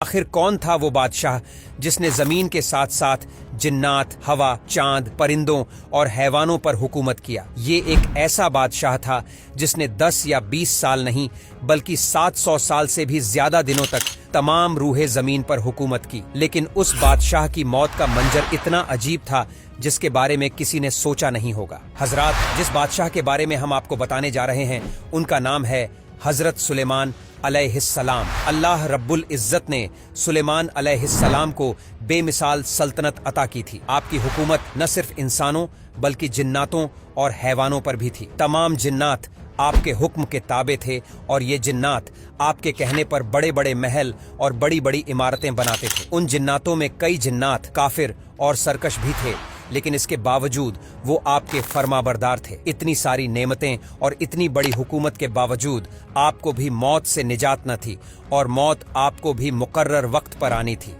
आखिर कौन था वो बादशाह जिसने जमीन के साथ साथ जिन्नात, हवा, चांद, परिंदों और हैवानों पर हुकूमत किया। ये एक ऐसा बादशाह था जिसने 10 या 20 साल नहीं बल्कि 700 साल से भी ज्यादा दिनों तक तमाम रूहे जमीन पर हुकूमत की। लेकिन उस बादशाह की मौत का मंजर इतना अजीब था जिसके बारे में किसी ने सोचा नहीं होगा। हजरात, जिस बादशाह के बारे में हम आपको बताने जा रहे हैं उनका नाम है हजरत सुलेमान अलैहिस्सलाम। अल्लाह रब्बुल इज्जत ने सुलेमान अलैहिस्सलाम को बेमिसाल सल्तनत अता की थी। आपकी हुकूमत न सिर्फ इंसानों बल्कि जिन्नातों और हैवानों पर भी थी। तमाम जिन्नात आपके हुक्म के ताबे थे और ये जिन्नात आपके कहने पर बड़े बड़े महल और बड़ी बड़ी इमारतें बनाते थे। उन जिन्नातों में कई जिन्नात काफिर और सरकश भी थे, लेकिन इसके बावजूद वो आपके फरमाबरदार थे। इतनी सारी नेमतें और इतनी बड़ी हुकूमत के बावजूद आपको भी मौत से निजात न थी और मौत आपको भी मुकर्रर वक्त पर आनी थी।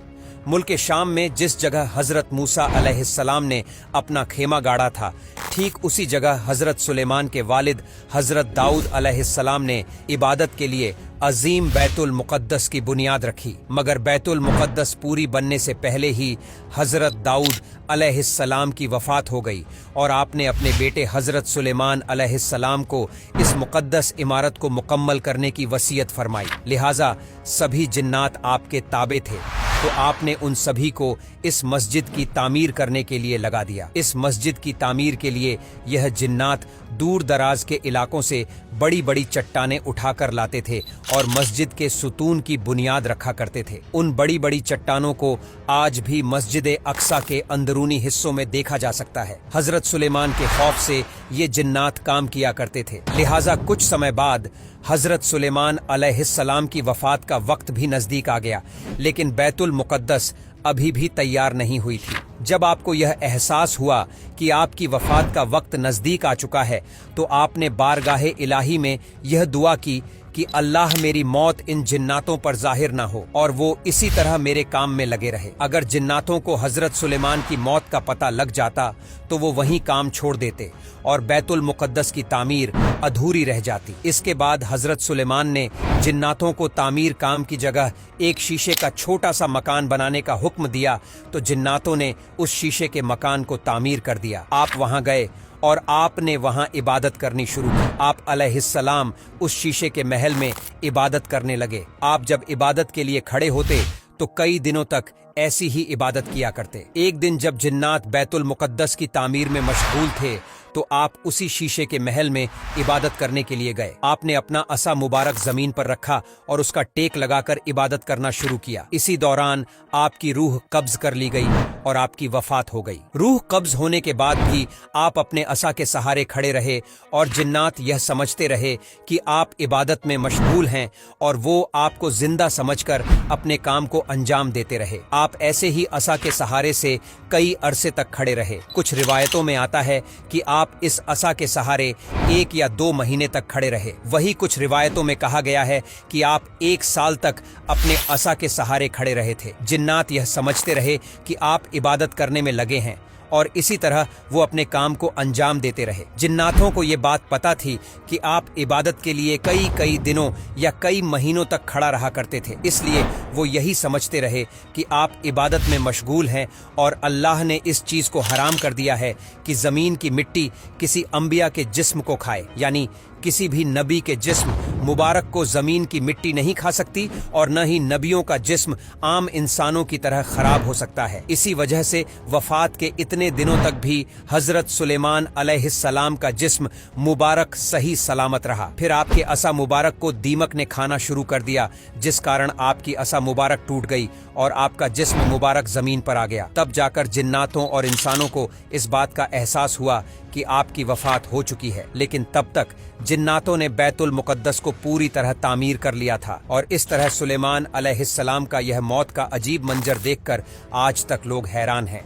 मुल्क शाम में जिस जगह हजरत मूसा अलैहिस्सलाम ने अपना खेमा गाड़ा था, ठीक उसी जगह हजरत सुलेमान के वालिद हजरत दाऊद अलैहिस्सलाम ने इबादत के लिए अजीम बैतुल मुक़द्दस की बुनियाद रखी। मगर बैतुल मुक़द्दस पूरी बनने से पहले ही हजरत दाऊद अलैहिस्सलाम की वफात हो गई और आपने अपने बेटे हजरत सुलेमान अलैहिस्सलाम को इस मुक़द्दस इमारत को मुकम्मल करने की वसीयत फरमाई। लिहाजा सभी जिन्नात आपके ताबे थे, तो आपने उन सभी को इस मस्जिद की तामीर करने के लिए लगा दिया। इस मस्जिद की तामीर के लिए यह जिन्नात दूर दराज के इलाकों से बड़ी बड़ी चट्टानें उठाकर लाते थे और मस्जिद के सुतून की बुनियाद रखा करते थे। उन बड़ी बड़ी चट्टानों को आज भी मस्जिद अक्सा के अंदरूनी हिस्सों में देखा जा सकता है। हजरत सुलेमान के खौफ से ये जिन्नात काम किया करते थे। लिहाजा कुछ समय बाद हजरत सुलेमान अलैहिस्सलाम की वफात का वक्त भी नजदीक आ गया, लेकिन बैतुल मुक़द्दस अभी भी तैयार नहीं हुई थी। जब आपको यह एहसास हुआ कि आपकी वफात का वक्त नजदीक आ चुका है, तो आपने बारगाहे इलाही में यह दुआ की कि अल्लाह मेरी मौत इन जिन्नातों पर जाहिर ना हो और वो इसी तरह मेरे काम में लगे रहे। अगर जिन्नातों को हजरत सुलेमान की मौत का पता लग जाता तो वो वहीं काम छोड़ देते और बैतुल मुक़द्दस की तामीर अधूरी रह जाती। इसके बाद हजरत सुलेमान ने जिन्नातों को तामीर काम की जगह एक शीशे का छोटा सा मकान बनाने का हुक्म दिया, तो जिन्नातों ने उस शीशे के मकान को तामीर कर दिया। आप वहां गए और आपने वहां इबादत करनी शुरू की। आप अलैहिस्सलाम उस शीशे के महल में इबादत करने लगे। आप जब इबादत के लिए खड़े होते तो कई दिनों तक ऐसी ही इबादत किया करते। एक दिन जब जिन्नात बैतुल मुक़द्दस की तामीर में मशगूल थे, तो आप उसी शीशे के महल में इबादत करने के लिए गए। आपने अपना असा मुबारक जमीन पर रखा और उसका टेक लगाकर इबादत करना शुरू किया। इसी दौरान आपकी रूह कब्ज कर ली गई और आपकी वफात हो गई। रूह कब्ज होने के बाद भी आप अपने असा के सहारे खड़े रहे और जिन्नात यह समझते रहे कि आप इबादत में मशगूल हैं और वो आपको जिंदा समझकर अपने काम को अंजाम देते रहे। आप ऐसे ही असा के सहारे से कई अरसे तक खड़े रहे। कुछ रिवायतों में आता है कि आप इस असा के सहारे 1 या 2 महीने तक खड़े रहे। वही कुछ रिवायतों में कहा गया है कि आप 1 साल तक अपने असा के सहारे खड़े रहे थे। जिन्नात यह समझते रहे कि आप इबादत करने में लगे हैं और इसी तरह वो अपने काम को अंजाम देते रहे। जिन्नातों को ये बात पता थी कि आप इबादत के लिए कई दिनों या कई महीनों तक खड़ा रहा करते थे, इसलिए वो यही समझते रहे कि आप इबादत में मशगूल हैं और अल्लाह ने इस चीज़ को हराम कर दिया है कि ज़मीन की मिट्टी किसी अंबिया के जिस्म को खाए, यानी किसी भी नबी के जिस्म मुबारक को जमीन की मिट्टी नहीं खा सकती और न ही नबियों का जिस्म आम इंसानों की तरह खराब हो सकता है। इसी वजह से वफात के इतने दिनों तक भी हजरत सुलेमान अलैहिस्सलाम का जिस्म मुबारक सही सलामत रहा। फिर आपके असा मुबारक को दीमक ने खाना शुरू कर दिया, जिस कारण आपकी असा मुबारक टूट गई और आपका जिस्म मुबारक जमीन पर आ गया। तब जाकर जिन्नातों और इंसानों को इस बात का एहसास हुआ कि आपकी वफात हो चुकी है, लेकिन तब तक जिन्नातों ने बैतुल मुक़द्दस को पूरी तरह तामीर कर लिया था और इस तरह सुलेमान अलैहिस्सलाम का यह मौत का अजीब मंजर देखकर आज तक लोग हैरान हैं।